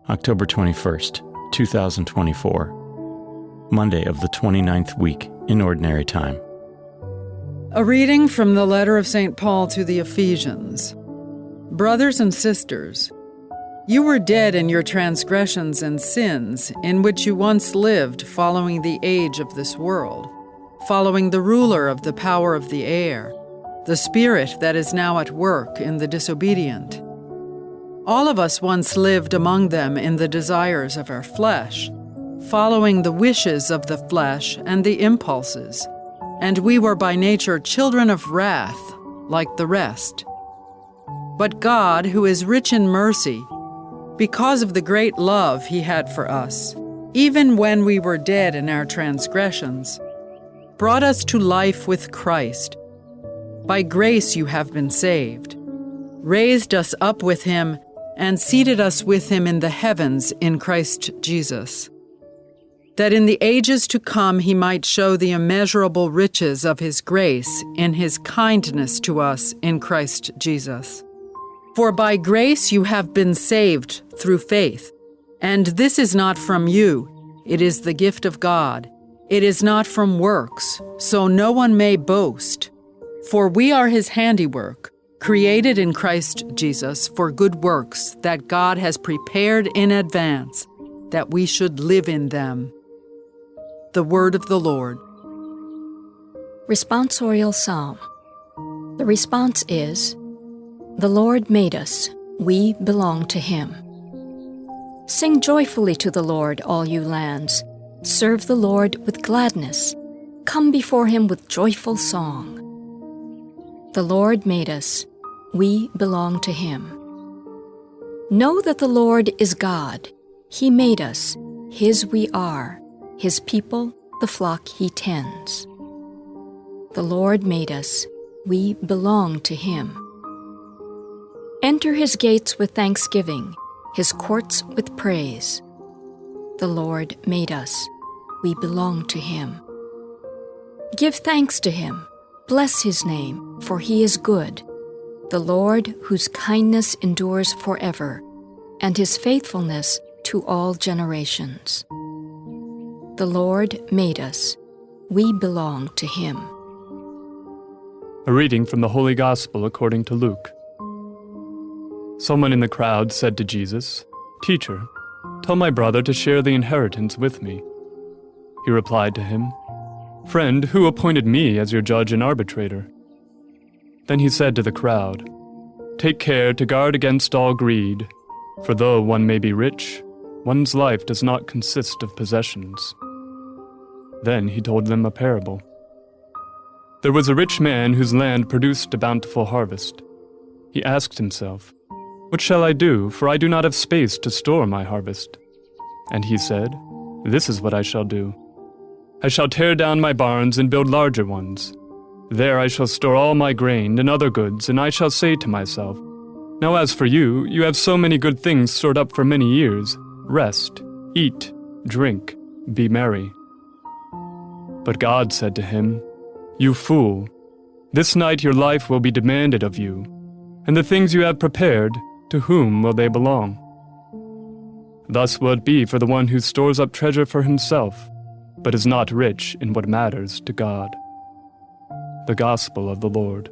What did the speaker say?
October 21st, 2024, Monday of the 29th week in Ordinary Time. A reading from the letter of St. Paul to the Ephesians. Brothers and sisters, you were dead in your transgressions and sins, in which you once lived, following the age of this world, following the ruler of the power of the air, the spirit that is now at work in the disobedient. All of us once lived among them in the desires of our flesh, following the wishes of the flesh and the impulses, and we were by nature children of wrath, like the rest. But God, who is rich in mercy, because of the great love He had for us, even when we were dead in our transgressions, brought us to life with Christ. By grace you have been saved, raised us up with Him, and seated us with Him in the heavens in Christ Jesus, that in the ages to come He might show the immeasurable riches of His grace in His kindness to us in Christ Jesus. For by grace you have been saved through faith, and this is not from you, it is the gift of God. It is not from works, so no one may boast. For we are His handiwork, created in Christ Jesus for good works that God has prepared in advance, that we should live in them. The word of the Lord. Responsorial Psalm. The response is, "The Lord made us, we belong to Him." Sing joyfully to the Lord, all you lands. Serve the Lord with gladness. Come before Him with joyful song. The Lord made us, we belong to Him. Know that the Lord is God. He made us, His we are, His people, the flock He tends. The Lord made us, we belong to Him. Enter His gates with thanksgiving, His courts with praise. The Lord made us, we belong to Him. Give thanks to Him, bless His name, for He is good. The Lord, whose kindness endures forever, and His faithfulness to all generations. The Lord made us, we belong to Him. A reading from the Holy Gospel according to Luke. Someone in the crowd said to Jesus, "Teacher, tell my brother to share the inheritance with me." He replied to him, "Friend, who appointed me as your judge and arbitrator?" Then he said to the crowd, "Take care to guard against all greed, for though one may be rich, one's life does not consist of possessions." Then he told them a parable. There was a rich man whose land produced a bountiful harvest. He asked himself, "What shall I do, for I do not have space to store my harvest?" And he said, "This is what I shall do. I shall tear down my barns and build larger ones. There I shall store all my grain and other goods, and I shall say to myself, 'Now as for you, you have so many good things stored up for many years. Rest, eat, drink, be merry.' But God said to him, 'You fool, this night your life will be demanded of you, and the things you have prepared, to whom will they belong?' Thus will it be for the one who stores up treasure for himself, but is not rich in what matters to God." The Gospel of the Lord.